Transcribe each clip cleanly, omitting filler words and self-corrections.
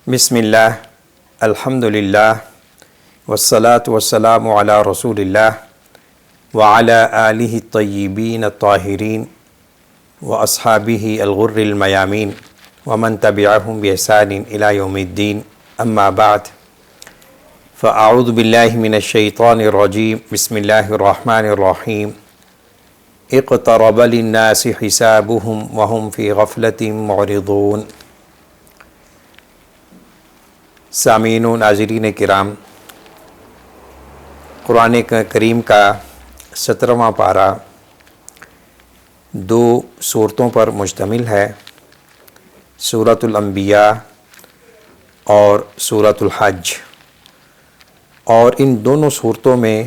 بسم اللہ الحمدللہ والصلاة والسلام علی رسول اللہ وعلی آلہ الطیبین الطاہرین واصحابہ الغر المیامین ومن تبعہم بإحسان الی یوم الدین اما بعد فاعوذ باللہ من الشیطان الرجیم بسم اللہ الرحمن الرحیم اقترب للناس حسابهم وهم فی غفلة معرضون۔ سامعین و ناظرین کرام، قرآن کریم کا 17واں پارہ دو صورتوں پر مشتمل ہے، سورۃ الانبیاء اور سورۃ الحج، اور ان دونوں صورتوں میں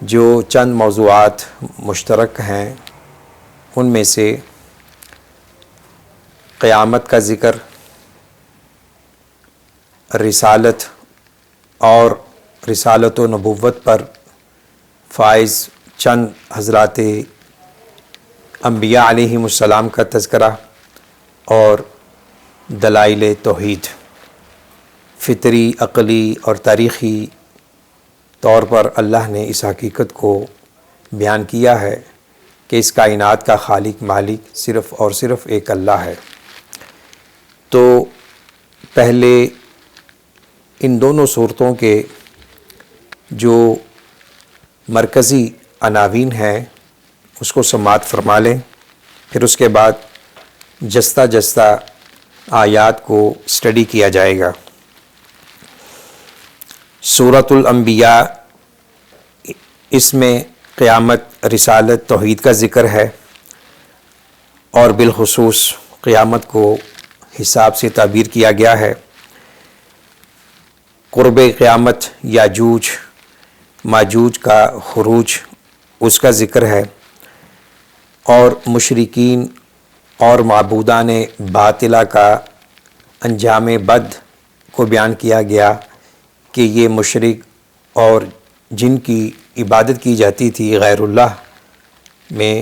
جو چند موضوعات مشترک ہیں ان میں سے قیامت کا ذکر، رسالت اور رسالت و نبوت پر فائز چند حضرات انبیاء علیہم السلام کا تذکرہ، اور دلائل توحید، فطری، عقلی اور تاریخی طور پر اللہ نے اس حقیقت کو بیان کیا ہے کہ اس کائنات کا خالق مالک صرف اور صرف ایک اللہ ہے۔ تو پہلے ان دونوں صورتوں کے جو مرکزی عناوین ہیں اس کو سماعت فرما لیں، پھر اس کے بعد جستہ جستہ آیات کو اسٹڈی کیا جائے گا۔ سورۃ الانبیاء، اس میں قیامت، رسالت، توحید کا ذکر ہے، اور بالخصوص قیامت کو حساب سے تعبیر کیا گیا ہے۔ قرب قیامت، یاجوج ماجوج کا خروج، اس کا ذکر ہے، اور مشرکین اور معبودان باطلہ کا انجام بد کو بیان کیا گیا کہ یہ مشرک اور جن کی عبادت کی جاتی تھی غیر اللہ میں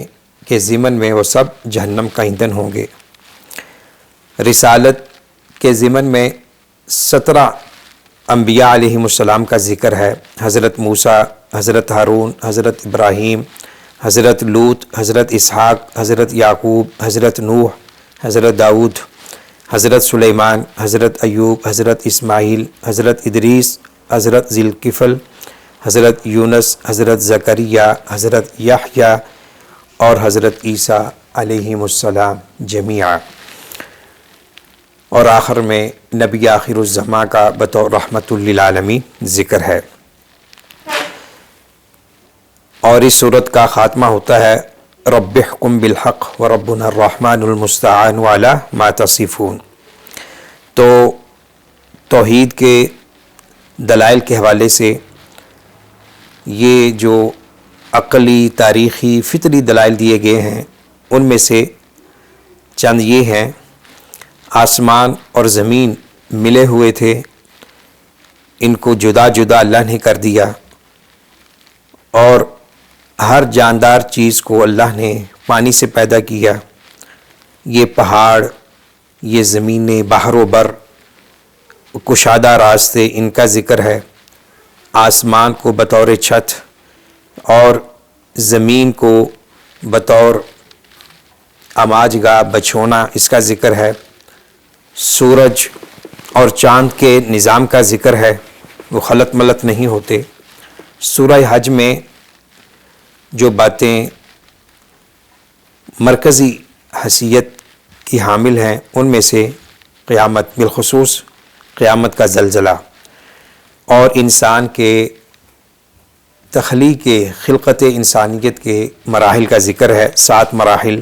کے ضمن میں وہ سب جہنم کا ایندھن ہوں گے۔ رسالت کے ضمن میں 17 انبیاء علیہم السلام کا ذکر ہے، حضرت موسیٰ، حضرت ہارون، حضرت ابراہیم، حضرت لوط، حضرت اسحاق، حضرت یعقوب، حضرت نوح، حضرت داؤد، حضرت سلیمان، حضرت ایوب، حضرت اسماعیل، حضرت ادریس، حضرت ذی الکفل، حضرت یونس، حضرت زکریا، حضرت یحییٰ اور حضرت عیسیٰ علیہم السلام جمیعا، اور آخر میں نبی آخر الزماں کا بطور رحمت للعالمین ذکر ہے۔ اور اس صورت کا خاتمہ ہوتا ہے رب احکم بالحق وربنا الرحمن المستعان علی ما تصفون۔ تو توحید کے دلائل کے حوالے سے یہ جو عقلی، تاریخی، فطری دلائل دیے گئے ہیں ان میں سے چند یہ ہیں: آسمان اور زمین ملے ہوئے تھے، ان کو جدا جدا اللہ نے کر دیا، اور ہر جاندار چیز کو اللہ نے پانی سے پیدا کیا۔ یہ پہاڑ، یہ زمینیں، بحر و بر، کشادہ راستے، ان کا ذکر ہے۔ آسمان کو بطور چھت اور زمین کو بطور اماج گاہ، بچھونا، اس کا ذکر ہے۔ سورج اور چاند کے نظام کا ذکر ہے، وہ خلط ملط نہیں ہوتے۔ سورہ حج میں جو باتیں مرکزی حیثیت کی حامل ہیں ان میں سے قیامت، بالخصوص قیامت کا زلزلہ، اور انسان کے تخلیق، خلقت انسانیت کے مراحل کا ذکر ہے۔ 7 مراحل: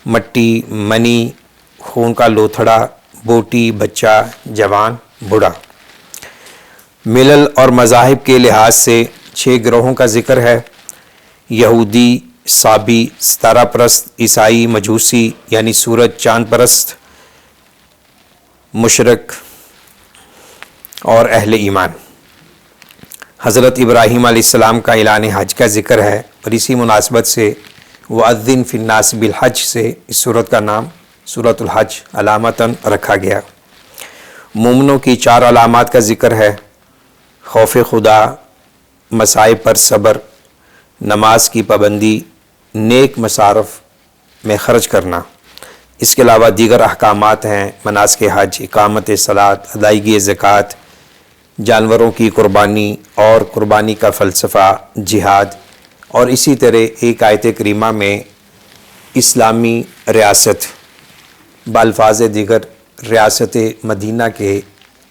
مٹی، منی، خون کا لوتھڑا، بوٹی، بچہ، جوان، بوڑھا۔ ملل اور مذاہب کے لحاظ سے 6 گروہوں کا ذکر ہے: یہودی، صابی، ستارہ پرست، عیسائی، مجوسی یعنی سورج چاند پرست، مشرک اور اہل ایمان۔ حضرت ابراہیم علیہ السلام کا اعلان حج کا ذکر ہے، اور اسی مناسبت سے وَأَذِّن فِي النَّاسِ بِالْحَجِّ سے اس سورت کا نام سورۃ الحج علامتاً رکھا گیا۔ مومنوں کی 4 علامات کا ذکر ہے: خوف خدا، مصائب پر صبر، نماز کی پابندی، نیک مصارف میں خرچ کرنا۔ اس کے علاوہ دیگر احکامات ہیں: مناسک حج، اقامت صلاۃ، ادائیگی زکوٰۃ، جانوروں کی قربانی اور قربانی کا فلسفہ، جہاد، اور اسی طرح ایک آیت کریمہ میں اسلامی ریاست بالفاظ دیگر ریاست مدینہ کے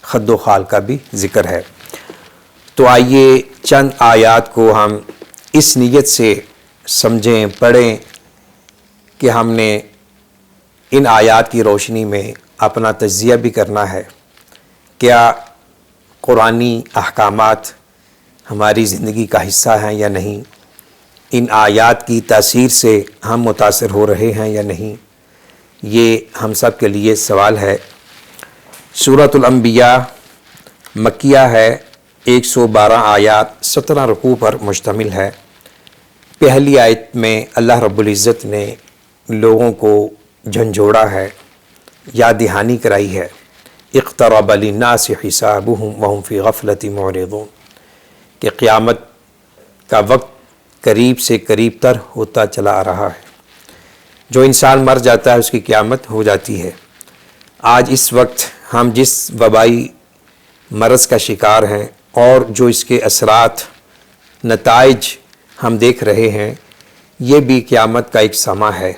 خد و خال کا بھی ذکر ہے۔ تو آئیے چند آیات کو ہم اس نیت سے سمجھیں، پڑھیں کہ ہم نے ان آیات کی روشنی میں اپنا تجزیہ بھی کرنا ہے۔ کیا قرآنی احکامات ہماری زندگی کا حصہ ہیں یا نہیں؟ ان آیات کی تاثیر سے ہم متاثر ہو رہے ہیں یا نہیں؟ یہ ہم سب کے لیے سوال ہے۔ سورۃ الانبیاء مکیہ ہے، 112 آیات، 17 رکوع پر مشتمل ہے۔ پہلی آیت میں اللہ رب العزت نے لوگوں کو جھنجھوڑا ہے، یاد دہانی کرائی ہے۔ اقترب للناس حسابهم وهم فی غفلۃ معرضون، کہ قیامت کا وقت قریب سے قریب تر ہوتا چلا آ رہا ہے۔ جو انسان مر جاتا ہے اس کی قیامت ہو جاتی ہے۔ آج اس وقت ہم جس وبائی مرض کا شکار ہیں اور جو اس کے اثرات، نتائج ہم دیکھ رہے ہیں، یہ بھی قیامت کا ایک سمہ ہے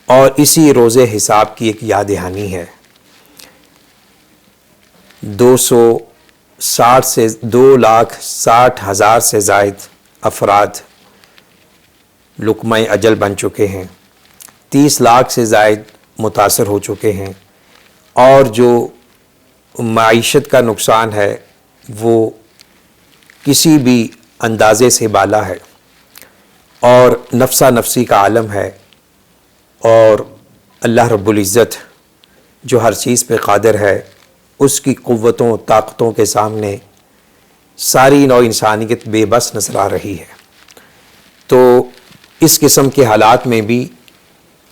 اور اسی روز حساب کی ایک یاد دہانی ہے۔ 2,60,000 سے زائد افراد لقمہ اجل بن چکے ہیں، 30 لاکھ سے زائد متاثر ہو چکے ہیں، اور جو معیشت کا نقصان ہے وہ کسی بھی اندازے سے بالا ہے، اور نفسا نفسی کا عالم ہے، اور اللہ رب العزت جو ہر چیز پہ قادر ہے، اس کی قوتوں طاقتوں کے سامنے ساری نوع انسانیت بے بس نظر آ رہی ہے۔ تو اس قسم کے حالات میں بھی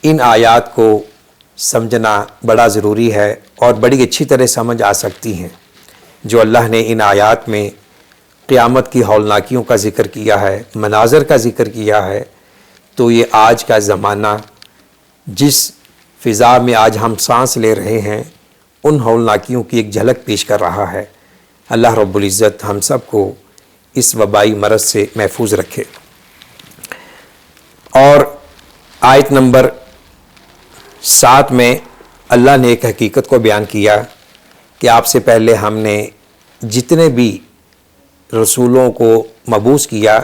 ان آیات کو سمجھنا بڑا ضروری ہے، اور بڑی اچھی طرح سمجھ آ سکتی ہیں۔ جو اللہ نے ان آیات میں قیامت کی ہولناکیوں کا ذکر کیا ہے، مناظر کا ذکر کیا ہے، تو یہ آج کا زمانہ جس فضا میں آج ہم سانس لے رہے ہیں، ان ہولناکیوں کی ایک جھلک پیش کر رہا ہے۔ اللہ رب العزت ہم سب کو اس وبائی مرض سے محفوظ رکھے۔ اور آیت نمبر 7 میں اللہ نے ایک حقیقت کو بیان کیا کہ آپ سے پہلے ہم نے جتنے بھی رسولوں کو مبعوث کیا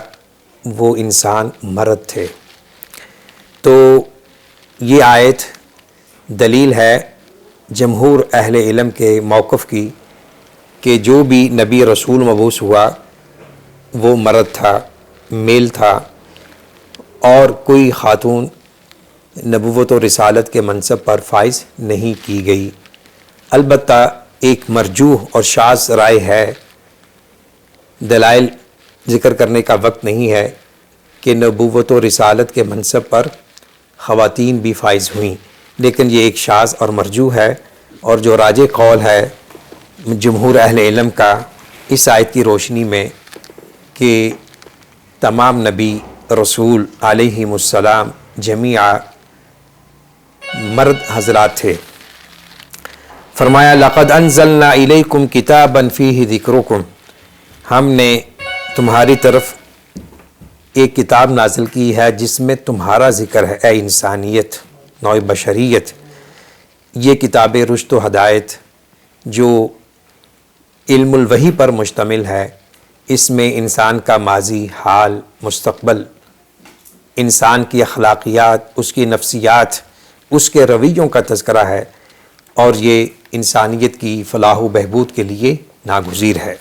وہ انسان مرد تھے۔ تو یہ آیت دلیل ہے جمہور اہل علم کے موقف کی کہ جو بھی نبی رسول مبعوث ہوا وہ مرد تھا، میل تھا، اور کوئی خاتون نبوت و رسالت کے منصب پر فائز نہیں کی گئی۔ البتہ ایک مرجوح اور شاذ رائے ہے، دلائل ذکر کرنے کا وقت نہیں ہے، کہ نبوت و رسالت کے منصب پر خواتین بھی فائز ہوئیں، لیکن یہ ایک شاذ اور مرجوح ہے، اور جو راجح قول ہے جمہور اہل علم کا اس آیت کی روشنی میں کہ تمام نبی رسول علیہم السلام جمیعا مرد حضرات تھے۔ فرمایا لقد انزلنا الیکم کتابا فیہ ذکرکم، ہم نے تمہاری طرف ایک کتاب نازل کی ہے جس میں تمہارا ذکر ہے، اے انسانیت، نوع بشریت۔ یہ کتاب رشد و ہدایت جو علم الوحی پر مشتمل ہے، اس میں انسان کا ماضی، حال، مستقبل، انسان کی اخلاقیات، اس کی نفسیات، اس کے رویوں کا تذکرہ ہے، اور یہ انسانیت کی فلاح و بہبود کے لیے ناگزیر ہے۔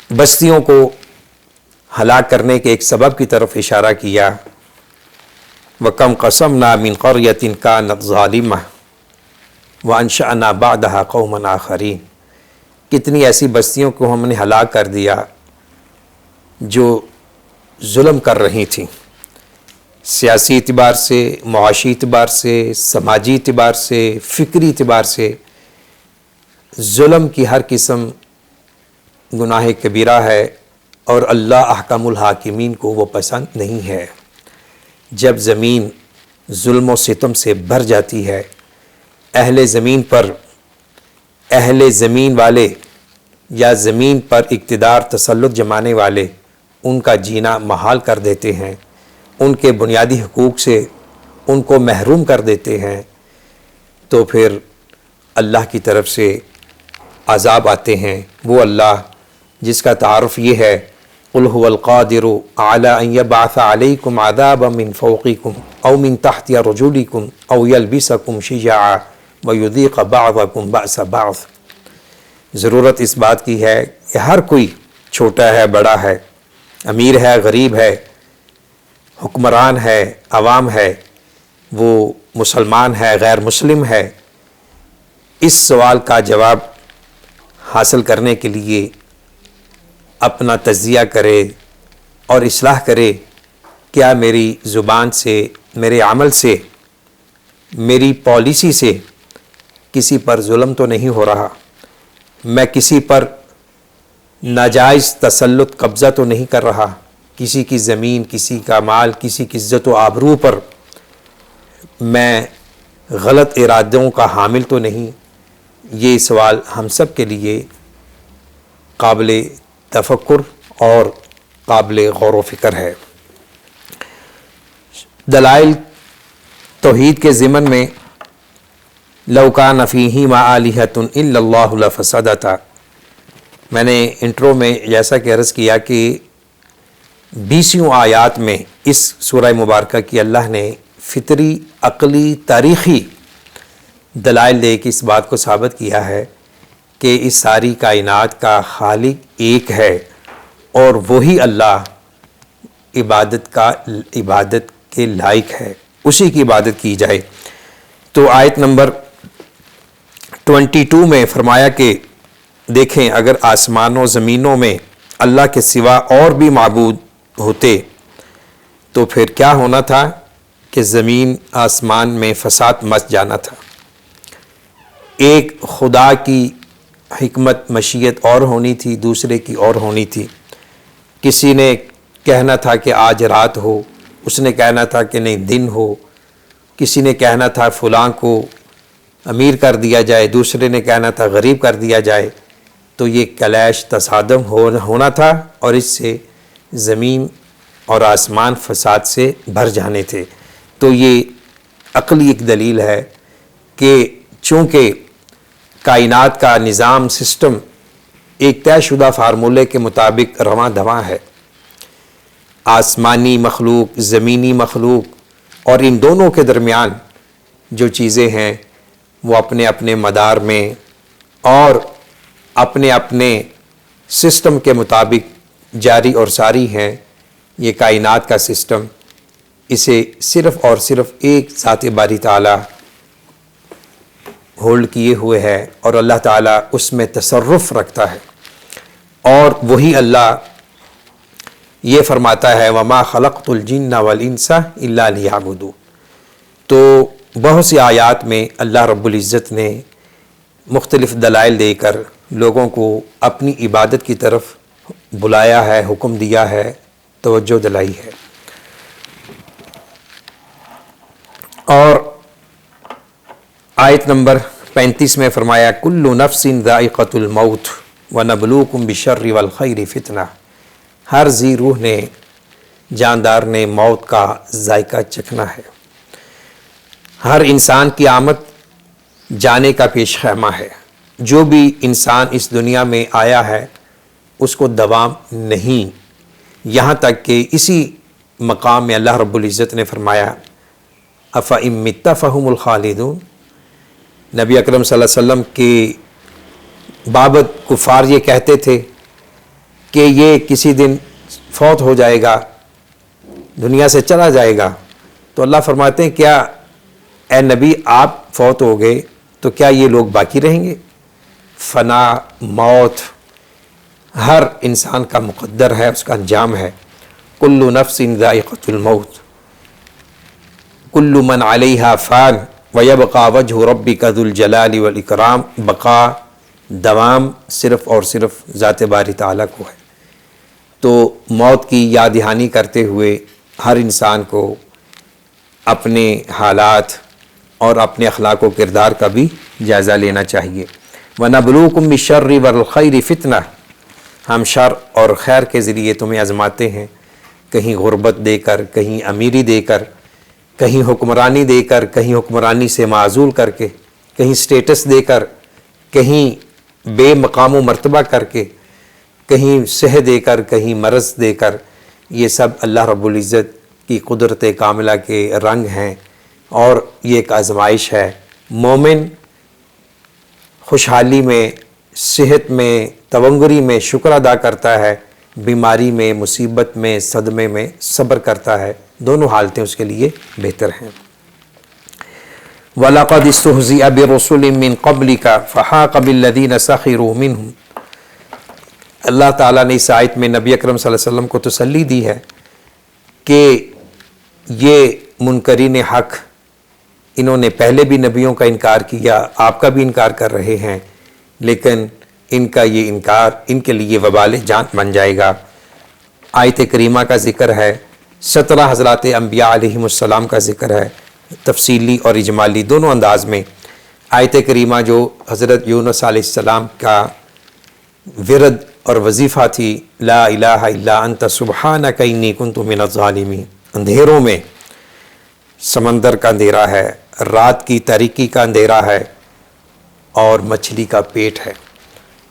بستیوں کو ہلاک کرنے کے ایک سبب کی طرف اشارہ کیا، وَكَمْ قَصَمْنَا مِنْ قَرْيَةٍ كَانَتْ ظَالِمَةً وَأَنشَأْنَا بَعْدَهَا قَوْمًا آخَرِينَ، کتنی ایسی بستیوں کو ہم نے ہلاک کر دیا جو ظلم کر رہی تھیں، سیاسی اعتبار سے، معاشی اعتبار سے، سماجی اعتبار سے، فکری اعتبار سے، ظلم کی ہر قسم گناہ کبیرہ ہے اور اللہ احکم الحاکمین کو وہ پسند نہیں ہے۔ جب زمین ظلم و ستم سے بھر جاتی ہے، اہل زمین والے یا زمین پر اقتدار تسلط جمانے والے ان کا جینا محال کر دیتے ہیں، ان کے بنیادی حقوق سے ان کو محروم کر دیتے ہیں، تو پھر اللہ کی طرف سے عذاب آتے ہیں۔ وہ اللہ جس کا تعارف یہ ہے، قُلْ هُوَ الْقَادِرُ عَلَىٰ أَن يَبْعَثَ عَلَيْكُمْ عَذَابًا مِّن فَوْقِكُمْ أَوْ مِن تَحْتِ أَرْجُلِكُمْ أَوْ يَلْبِسَكُمْ شِيَعًا وَيُذِيقَ بَعْضَكُمْ بَأْسَ بَعْضٍ۔ ضرورت اس بات کی ہے کہ ہر کوئی چھوٹا ہے، بڑا ہے، امیر ہے، غریب ہے، حکمران ہے، عوام ہے، وہ مسلمان ہے، غیر مسلم ہے، اس سوال کا جواب حاصل کرنے کے لیے اپنا تجزیہ کرے اور اصلاح کرے، کیا میری زبان سے، میرے عمل سے، میری پالیسی سے کسی پر ظلم تو نہیں ہو رہا، میں کسی پر ناجائز تسلط قبضہ تو نہیں کر رہا، کسی کی زمین، کسی کا مال، کسی کی عزت و آبرو پر میں غلط ارادوں کا حامل تو نہیں۔ یہ سوال ہم سب کے لیے قابل تفکر اور قابل غور و فکر ہے۔ دلائل توحید کے ضمن میں لَوْ كَانَ فِيهِمَا آلِهَةٌ إِلَّا اللَّهُ لَفَسَدَتَا، میں نے انٹرو میں جیسا کہ عرض کیا کہ 20 آیات میں اس سورہ مبارکہ کی اللہ نے فطری، عقلی، تاریخی دلائل دے کے اس بات کو ثابت کیا ہے کہ اس ساری کائنات کا خالق ایک ہے اور وہی اللہ عبادت کے لائق ہے، اسی کی عبادت کی جائے۔ تو آیت نمبر 22 میں فرمایا کہ دیکھیں اگر آسمانوں زمینوں میں اللہ کے سوا اور بھی معبود ہوتے تو پھر کیا ہونا تھا کہ زمین آسمان میں فساد مچ جانا تھا۔ ایک خدا کی حکمت مشیت اور ہونی تھی، دوسرے کی اور ہونی تھی۔ کسی نے کہنا تھا کہ آج رات ہو، اس نے کہنا تھا کہ نہیں دن ہو، کسی نے کہنا تھا فلاں کو امیر کر دیا جائے، دوسرے نے کہنا تھا غریب کر دیا جائے، تو یہ کلیش تصادم ہونا تھا اور اس سے زمین اور آسمان فساد سے بھر جانے تھے۔ تو یہ عقلی ایک دلیل ہے کہ چونکہ کائنات کا نظام سسٹم ایک طے شدہ فارمولے کے مطابق رواں دواں ہے، آسمانی مخلوق، زمینی مخلوق اور ان دونوں کے درمیان جو چیزیں ہیں وہ اپنے اپنے مدار میں اور اپنے اپنے سسٹم کے مطابق جاری اور ساری ہیں۔ یہ کائنات کا سسٹم، اسے صرف اور صرف ایک ذات باری تعالیٰ ہولڈ کیے ہوئے ہے اور اللہ تعالیٰ اس میں تصرف رکھتا ہے، اور وہی اللہ یہ فرماتا ہے وَمَا خَلَقْتُ الْجِنَّ وَالْإِنسَ إِلَّا لِيَعْبُدُونِ۔ تو بہت سی آیات میں اللہ رب العزت نے مختلف دلائل دے کر لوگوں کو اپنی عبادت کی طرف بلایا ہے، حکم دیا ہے، توجہ دلائی ہے۔ اور آیت نمبر 35 میں فرمایا کُلُّ نَفْسٍ ذَائِقَةُ الْمَوْتِ وَنَبْلُوكُمْ بِالشَّرِّ وَالْخَيْرِ فِتْنَةً، ہر ذی روح نے، جاندار نے موت کا ذائقہ چکھنا ہے۔ ہر انسان کی آمد جانے کا پیش خیمہ ہے۔ جو بھی انسان اس دنیا میں آیا ہے اس کو دوام نہیں، یہاں تک کہ اسی مقام میں اللہ رب العزت نے فرمایا أَفَإِن مِتَّ فَهُمُ الْخَالِدُونَ۔ نبی اکرم صلی اللہ علیہ وسلم کی بابت کفار یہ کہتے تھے کہ یہ کسی دن فوت ہو جائے گا، دنیا سے چلا جائے گا، تو اللہ فرماتے ہیں کیا اے نبی آپ فوت ہو گئے تو کیا یہ لوگ باقی رہیں گے؟ فنا، موت ہر انسان کا مقدر ہے، اس کا انجام ہے۔ کل نفس ذائقۃ الموت کل من علیہا فان ویبقى وجہ ربک ذو الجلال والاکرام، بقا دوام صرف اور صرف ذات باری تعالیٰ کو ہے۔ تو موت کی یاد دہانی کرتے ہوئے ہر انسان کو اپنے حالات اور اپنے اخلاق و کردار کا بھی جائزہ لینا چاہیے۔ وَنَبْلُوكُمْ بِالشَّرِّ وَالْخَيْرِ فِتْنَةً، ہم شر اور خیر کے ذریعے تمہیں آزماتے ہیں، کہیں غربت دے کر، کہیں امیری دے کر، کہیں حکمرانی دے کر، کہیں حکمرانی سے معزول کر کے، کہیں سٹیٹس دے کر، کہیں بے مقام و مرتبہ کر کے، کہیں صحت دے کر، کہیں مرض دے کر۔ یہ سب اللہ رب العزت کی قدرت کاملہ کے رنگ ہیں اور یہ ایک آزمائش ہے۔ مومن خوشحالی میں، صحت میں، تونگری میں شکر ادا کرتا ہے، بیماری میں، مصیبت میں، صدمے میں صبر کرتا ہے، دونوں حالتیں اس کے لیے بہتر ہیں۔ وَلَقَدِ اسْتُهْزِئَ بِرُسُلٍ مِّن قَبْلِكَ فَحَاقَ بِالَّذِينَ سَخِرُوا مِنْهُمْ۔ اللہ تعالیٰ نے اس آیت میں نبی اکرم صلی اللہ علیہ وسلم کو تسلی دی ہے کہ یہ منکرین حق، انہوں نے پہلے بھی نبیوں کا انکار کیا، آپ کا بھی انکار کر رہے ہیں، لیکن ان کا یہ انکار ان کے لیے وبال جان بن جائے گا۔ آیت کریمہ کا ذکر ہے، 17 حضرات انبیاء علیہم السلام کا ذکر ہے، تفصیلی اور اجمالی دونوں انداز میں۔ آیت کریمہ جو حضرت یونس علیہ السلام کا ورد اور وظیفہ تھی، لا الہ الا انت سبحانک انی کنت من الظالمین، اندھیروں میں، سمندر کا اندھیرا ہے، رات کی تاریکی کا اندھیرا ہے اور مچھلی کا پیٹ ہے،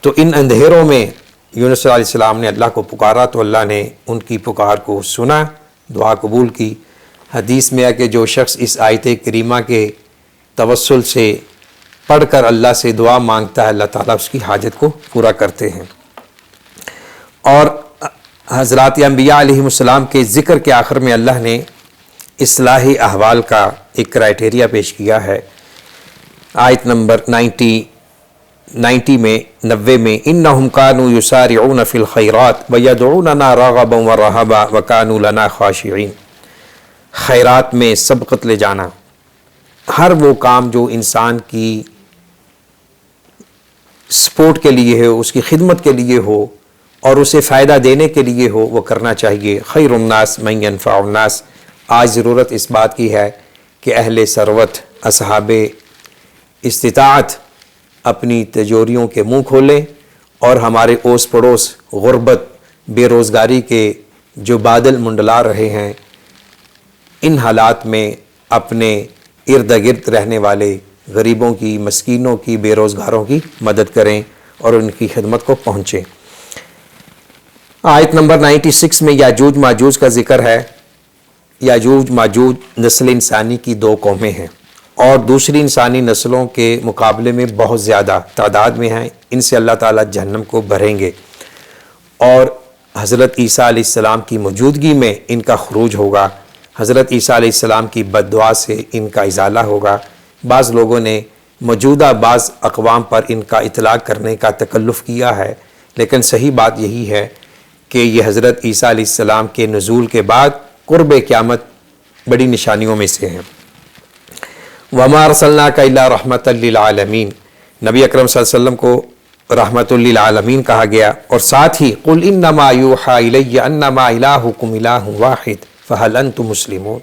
تو ان اندھیروں میں یونس علیہ السلام نے اللہ کو پکارا تو اللہ نے ان کی پکار کو سنا، دعا قبول کی۔ حدیث میں ہے کہ جو شخص اس آیت کریمہ کے توسل سے پڑھ کر اللہ سے دعا مانگتا ہے، اللہ تعالیٰ اس کی حاجت کو پورا کرتے ہیں۔ اور حضرات انبیاء علیہم السلام کے ذکر کے آخر میں اللہ نے اصلاح احوال کا ایک کرائٹیریا پیش کیا ہے۔ آیت نمبر 90 میں 90 میں انہم کانوا یسارعون فی الخیرات ویدعوننا رغبا ورہبا وکانوا لنا خاشعین۔ خیرات میں سبقت لے جانا، ہر وہ کام جو انسان کی سپورٹ کے لیے ہو، اس کی خدمت کے لیے ہو اور اسے فائدہ دینے کے لیے ہو، وہ کرنا چاہیے۔ خیر الناس من ینفع الناس۔ آج ضرورت اس بات کی ہے کہ اہل ثروت، اصحاب استطاعت اپنی تجوریوں کے منہ کھولیں اور ہمارے اوس پڑوس غربت، بے روزگاری کے جو بادل منڈلا رہے ہیں، ان حالات میں اپنے ارد گرد رہنے والے غریبوں کی، مسکینوں کی، بے روزگاروں کی مدد کریں اور ان کی خدمت کو پہنچیں۔ آیت نمبر 96 میں یاجوج ماجوج کا ذکر ہے۔ یاجوج ماجوج نسل انسانی کی 2 قومیں ہیں اور دوسری انسانی نسلوں کے مقابلے میں بہت زیادہ تعداد میں ہیں، ان سے اللہ تعالیٰ جہنم کو بھریں گے اور حضرت عیسیٰ علیہ السلام کی موجودگی میں ان کا خروج ہوگا، حضرت عیسیٰ علیہ السلام کی بد دعا سے ان کا ازالہ ہوگا۔ بعض لوگوں نے موجودہ بعض اقوام پر ان کا اطلاق کرنے کا تکلف کیا ہے، لیکن صحیح بات یہی ہے کہ یہ حضرت عیسیٰ علیہ السلام کے نزول کے بعد قرب قیامت بڑی نشانیوں میں سے ہیں۔ وَمَا أَرْسَلْنَاكَ إِلَّا رَحْمَةً لِّلْعَالَمِينَ، نبی اکرم صلی اللہ علیہ وسلم کو رحمت للعالمین کہا گیا، اور ساتھ ہی قُلْ إِنَّمَا يُوحَىٰ إِلَيَّ أَنَّمَا إِلَٰهُكُمْ إِلَٰهٌ وَاحِدٌ فَهَلْ أَنْتُمْ مُسْلِمُونَ۔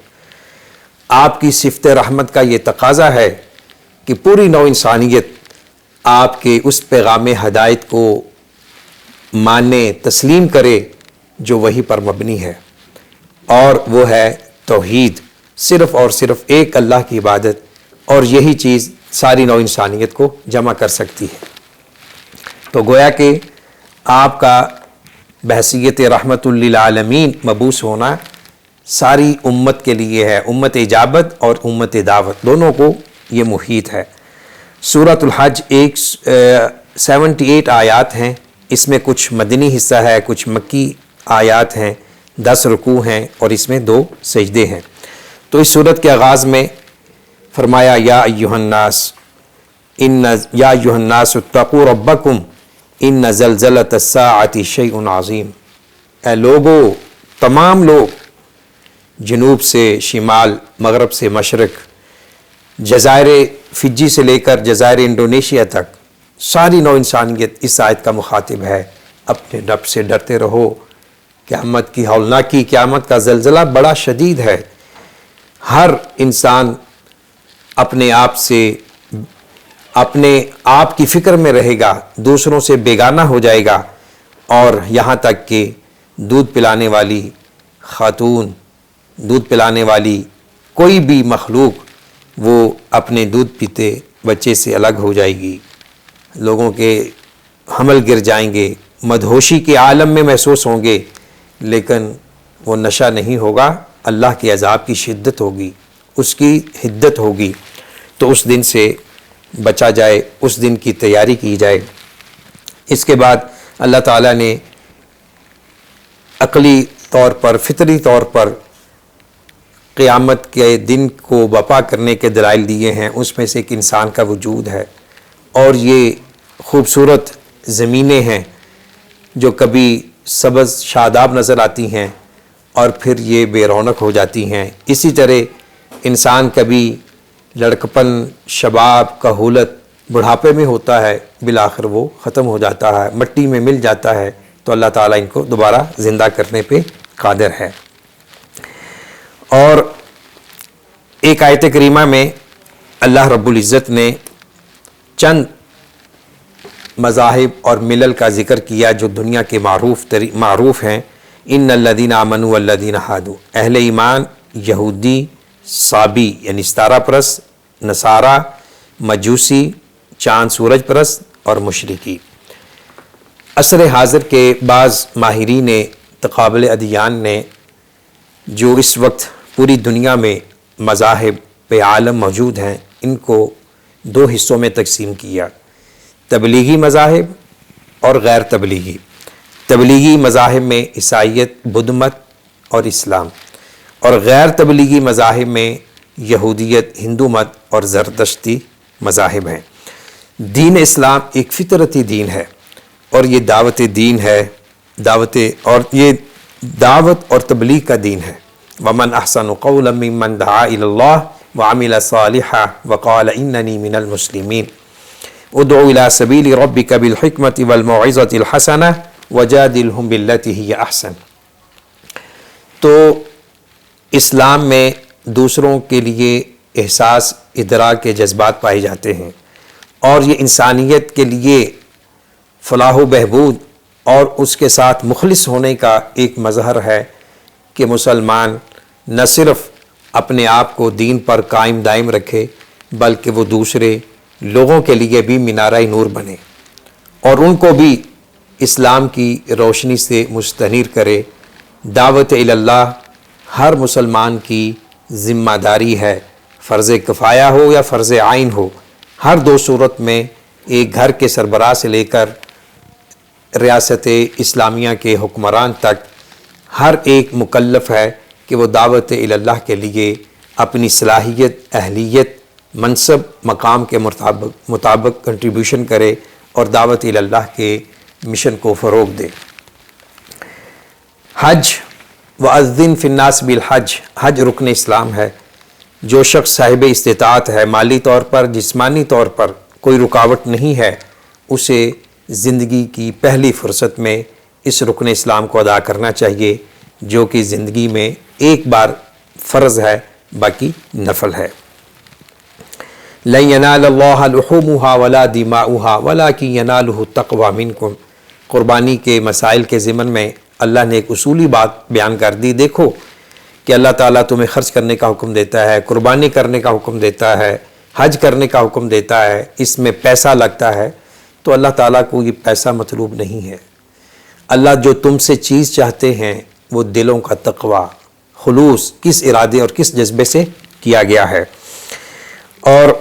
آپ کی صفت رحمت کا یہ تقاضا ہے کہ پوری نوع انسانیت آپ کے اس پیغام ہدایت کو مانے، تسلیم کرے جو وحی پر مبنی ہے، اور وہ ہے توحید، صرف اور صرف ایک اللہ کی عبادت، اور یہی چیز ساری نوع انسانیت کو جمع کر سکتی ہے۔ تو گویا کہ آپ کا بحیثیت رحمت للعالمین مبعوث ہونا ساری امت کے لیے ہے، امت اجابت اور امت دعوت دونوں کو یہ محیط ہے۔ سورۃ الحج 78 آیات ہیں، اس میں کچھ مدنی حصہ ہے، کچھ مکی آیات ہیں، 10 رکوع ہیں اور اس میں 2 سجدے ہیں۔ تو اس سورت کے آغاز میں فرمایا یا ایھا الناس اتقوا ربکم ان زلزلۃ الساعۃ شیء عظیم۔ اے لوگو، تمام لوگ، جنوب سے شمال، مغرب سے مشرق، جزائر فجی سے لے کر جزائر انڈونیشیا تک، ساری نو انسانیت اس آیت کا مخاطب ہے۔ اپنے رب سے ڈرتے رہو، قیامت کی ہولناکی، قیامت کا زلزلہ بڑا شدید ہے۔ ہر انسان اپنے آپ کی فکر میں رہے گا، دوسروں سے بیگانہ ہو جائے گا، اور یہاں تک کہ دودھ پلانے والی خاتون، دودھ پلانے والی کوئی بھی مخلوق، وہ اپنے دودھ پیتے بچے سے الگ ہو جائے گی، لوگوں کے حمل گر جائیں گے، مدہوشی کے عالم میں محسوس ہوں گے، لیکن وہ نشہ نہیں ہوگا، اللہ کے عذاب کی شدت ہوگی، اس کی حدت ہوگی۔ تو اس دن سے بچا جائے، اس دن کی تیاری کی جائے۔ اس کے بعد اللہ تعالیٰ نے عقلی طور پر، فطری طور پر قیامت کے دن کو بپا کرنے کے دلائل دیے ہیں۔ اس میں سے ایک انسان کا وجود ہے، اور یہ خوبصورت زمینیں ہیں جو کبھی سبز شاداب نظر آتی ہیں اور پھر یہ بے رونق ہو جاتی ہیں۔ اسی طرح انسان کبھی لڑکپن، شباب، کہولت، بڑھاپے میں ہوتا ہے، بالآخر وہ ختم ہو جاتا ہے، مٹی میں مل جاتا ہے، تو اللہ تعالیٰ ان کو دوبارہ زندہ کرنے پہ قادر ہے۔ اور ایک آیت کریمہ میں اللہ رب العزت نے چند مذاہب اور ملل کا ذکر کیا جو دنیا کے معروف ہیں۔ ان الذین آمنوا والذین ہادوا، اہل ایمان، یہودی، صابی یعنی ستارہ پرست، نصارہ، مجوسی، چاند سورج پرست اور مشرکی۔ عصر حاضر کے بعض ماہرین تقابل ادیان نے جو اس وقت پوری دنیا میں مذاہب عالم موجود ہیں، ان کو دو حصوں میں تقسیم کیا: تبلیغی مذاہب اور غیر تبلیغی۔ تبلیغی مذاہب میں عیسائیت، بدھ مت اور اسلام، اور غیر تبلیغی مذاہب میں یہودیت، ہندو مت اور زرتشتی مذاہب ہیں۔ دین اسلام ایک فطرتی دین ہے، اور یہ دعوت دین ہے، یہ دعوت اور تبلیغ کا دین ہے۔ وَمَنْ أَحْسَنُ قَوْلًا مِّمَّنْ دَعَا إِلَى اللَّهِ وَعَمِلَ صَالِحًا وَقَالَ إِنَّنِي مِنَ الْمُسْلِمِينَ ادْعُ إِلَىٰ سَبِيلِ رَبِّكَ بِالْحِكْمَةِ وَالْمَوْعِظَةِ الْحَسَنَةِ وَجَادِلْهُمْ بِالَّتِي هِيَ أَحْسَنُ۔ تو اسلام میں دوسروں کے لیے احساس، ادراک کے جذبات پائے جاتے ہیں، اور یہ انسانیت کے لیے فلاح و بہبود اور اس کے ساتھ مخلص ہونے کا ایک مظہر ہے کہ مسلمان نہ صرف اپنے آپ کو دین پر قائم دائم رکھے، بلکہ وہ دوسرے لوگوں کے لیے بھی مینارہ نور بنے، اور ان کو بھی اسلام کی روشنی سے مستنیر کرے۔ دعوت اللہ ہر مسلمان کی ذمہ داری ہے، فرض کفایہ ہو یا فرض عین ہو۔ ہر دو صورت میں ایک گھر کے سربراہ سے لے کر ریاست اسلامیہ کے حکمران تک ہر ایک مکلف ہے کہ وہ دعوت اللہ کے لیے اپنی صلاحیت، اہلیت، منصب، مقام کے مطابق کنٹریبیوشن کرے اور دعوت اللہ کے مشن کو فروغ دے۔ حج وَأَذِّن فِي النَّاسِ بِالْحَجِّ، حج رکن اسلام ہے۔ جو شخص صاحب استطاعت ہے، مالی طور پر، جسمانی طور پر کوئی رکاوٹ نہیں ہے، اسے زندگی کی پہلی فرصت میں اس رکن اسلام کو ادا کرنا چاہیے، جو کہ زندگی میں ایک بار فرض ہے، باقی نفل ہے۔ لَن يَنَالَ اللَّهَ لُحُومُهَا وَلَا دِمَاؤُهَا وَلَٰكِن يَنَالُهُ التَّقْوَىٰ مِنكُمْ۔ قربانی کے مسائل کے ضمن میں اللہ نے ایک اصولی بات بیان کر دی۔ دیکھو کہ اللہ تعالیٰ تمہیں خرچ کرنے کا حکم دیتا ہے، قربانی کرنے کا حکم دیتا ہے، حج کرنے کا حکم دیتا ہے، اس میں پیسہ لگتا ہے، تو اللہ تعالیٰ کو یہ پیسہ مطلوب نہیں ہے۔ اللہ جو تم سے چیز چاہتے ہیں وہ دلوں کا تقوی، خلوص، کس ارادے اور کس جذبے سے کیا گیا ہے۔ اور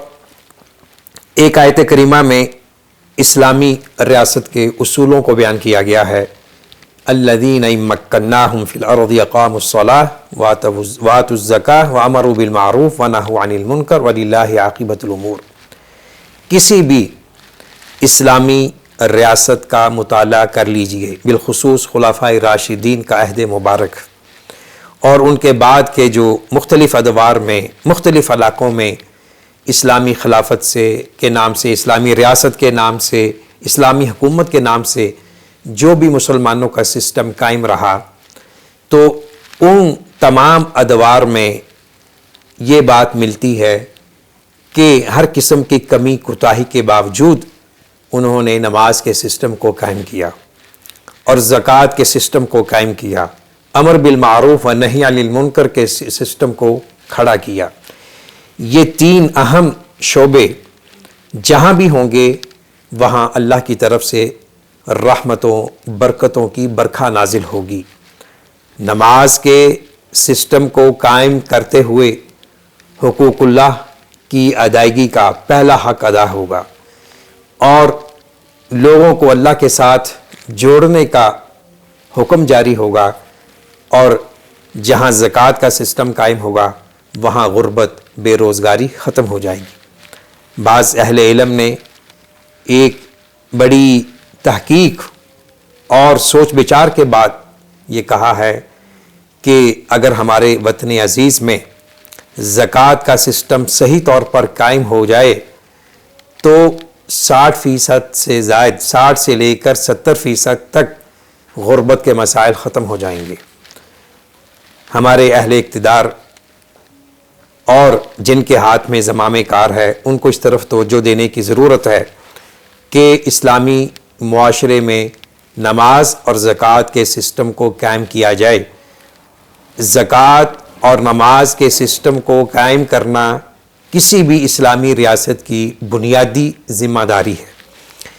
ایک آیت کریمہ میں اسلامی ریاست کے اصولوں کو بیان کیا گیا ہے۔ الذین ان مکناہم فی الارض اقاموا الصلاۃ وآتوا الزکاۃ وامروا بالمعروف ونہوا عن المنکر وللہ عاقبۃ الامور۔ کسی بھی اسلامی ریاست کا مطالعہ کر لیجئے، بالخصوص خلفائے راشدین کا عہد مبارک اور ان کے بعد کے جو مختلف ادوار میں، مختلف علاقوں میں اسلامی خلافت کے نام سے، اسلامی ریاست کے نام سے، اسلامی حکومت کے نام سے جو بھی مسلمانوں کا سسٹم قائم رہا، تو ان تمام ادوار میں یہ بات ملتی ہے کہ ہر قسم کی کمی کوتاہی کے باوجود انہوں نے نماز کے سسٹم کو قائم کیا اور زکوٰۃ کے سسٹم کو قائم کیا، امر بالمعروف و نہی عن المنکر کے سسٹم کو کھڑا کیا۔ یہ تین اہم شعبے جہاں بھی ہوں گے وہاں اللہ کی طرف سے رحمتوں برکتوں کی برکھا نازل ہوگی۔ نماز کے سسٹم کو قائم کرتے ہوئے حقوق اللہ کی ادائیگی کا پہلا حق ادا ہوگا اور لوگوں کو اللہ کے ساتھ جوڑنے کا حکم جاری ہوگا، اور جہاں زکوٰۃ کا سسٹم قائم ہوگا وہاں غربت بے روزگاری ختم ہو جائے گی۔ بعض اہل علم نے ایک بڑی تحقیق اور سوچ بچار کے بعد یہ کہا ہے کہ اگر ہمارے وطن عزیز میں زکوٰۃ کا سسٹم صحیح طور پر قائم ہو جائے تو 60% سے زائد، 60 سے لے کر 70% تک غربت کے مسائل ختم ہو جائیں گے۔ ہمارے اہل اقتدار اور جن کے ہاتھ میں زمام کار ہے ان کو اس طرف توجہ دینے کی ضرورت ہے کہ اسلامی معاشرے میں نماز اور زکوٰۃ کے سسٹم کو قائم کیا جائے۔ زکوٰۃ اور نماز کے سسٹم کو قائم کرنا کسی بھی اسلامی ریاست کی بنیادی ذمہ داری ہے۔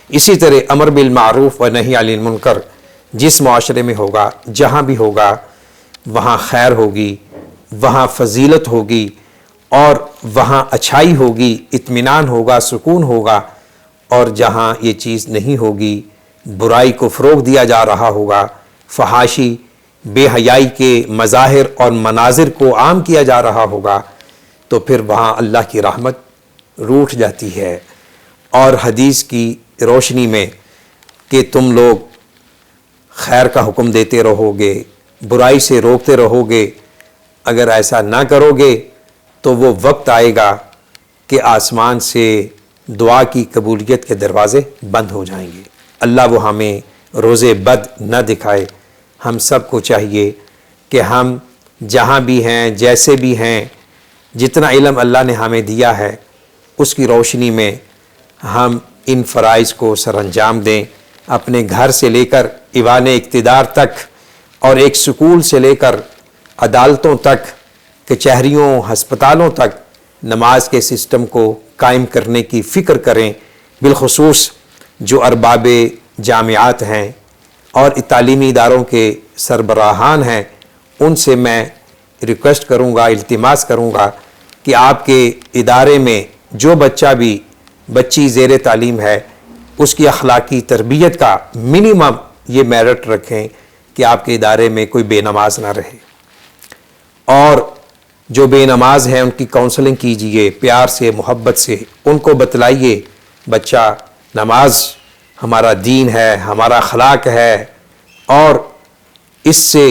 اسی طرح امر بالمعروف و نہی عن المنکر جس معاشرے میں ہوگا، جہاں بھی ہوگا، وہاں خیر ہوگی، وہاں فضیلت ہوگی اور وہاں اچھائی ہوگی، اطمینان ہوگا، سکون ہوگا، اور جہاں یہ چیز نہیں ہوگی، برائی کو فروغ دیا جا رہا ہوگا، فحاشی بے حیائی کے مظاہر اور مناظر کو عام کیا جا رہا ہوگا، تو پھر وہاں اللہ کی رحمت روٹھ جاتی ہے۔ اور حدیث کی روشنی میں کہ تم لوگ خیر کا حکم دیتے رہو گے، برائی سے روکتے رہو گے، اگر ایسا نہ کرو گے تو وہ وقت آئے گا کہ آسمان سے دعا کی قبولیت کے دروازے بند ہو جائیں گے۔ اللہ وہ ہمیں روز بد نہ دکھائے۔ ہم سب کو چاہیے کہ ہم جہاں بھی ہیں، جیسے بھی ہیں، جتنا علم اللہ نے ہمیں دیا ہے اس کی روشنی میں ہم ان فرائض کو سر انجام دیں، اپنے گھر سے لے کر ایوان اقتدار تک، اور ایک سکول سے لے کر عدالتوں تک، کچہریوں، ہسپتالوں تک نماز کے سسٹم کو قائم کرنے کی فکر کریں۔ بالخصوص جو ارباب جامعات ہیں اور تعلیمی اداروں کے سربراہان ہیں، ان سے میں ریکویسٹ کروں گا، التماس کروں گا کہ آپ کے ادارے میں جو بچہ بھی بچی زیر تعلیم ہے اس کی اخلاقی تربیت کا منیمم یہ میرٹ رکھیں کہ آپ کے ادارے میں کوئی بے نماز نہ رہے، اور جو بے نماز ہیں ان کی کاؤنسلنگ کیجئے، پیار سے، محبت سے ان کو بتلائیے بچہ نماز ہمارا دین ہے، ہمارا اخلاق ہے، اور اس سے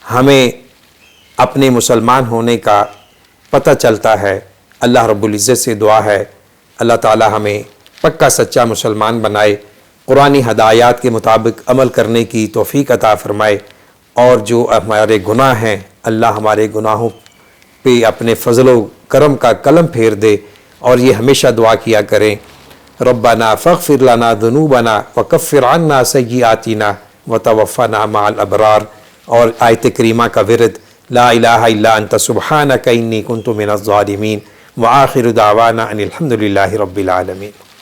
ہمیں اپنے مسلمان ہونے کا پتہ چلتا ہے۔ اللہ رب العزت سے دعا ہے اللہ تعالی ہمیں پکا سچا مسلمان بنائے، قرآنی ہدایات کے مطابق عمل کرنے کی توفیق عطا فرمائے، اور جو ہمارے گناہ ہیں اللہ ہمارے گناہوں پہ اپنے فضل و کرم کا قلم پھیر دے، اور یہ ہمیشہ دعا کیا کریں ربنا فاغفر لنا ذنوبنا وکفر عنا سیئاتنا وتوفنا مع الابرار، اور آیت کریمہ کا ورد لا الہ الا انت سبحانک انی کنت من الظالمین، وآخر دعوانا ان الحمد للہ رب العالمین۔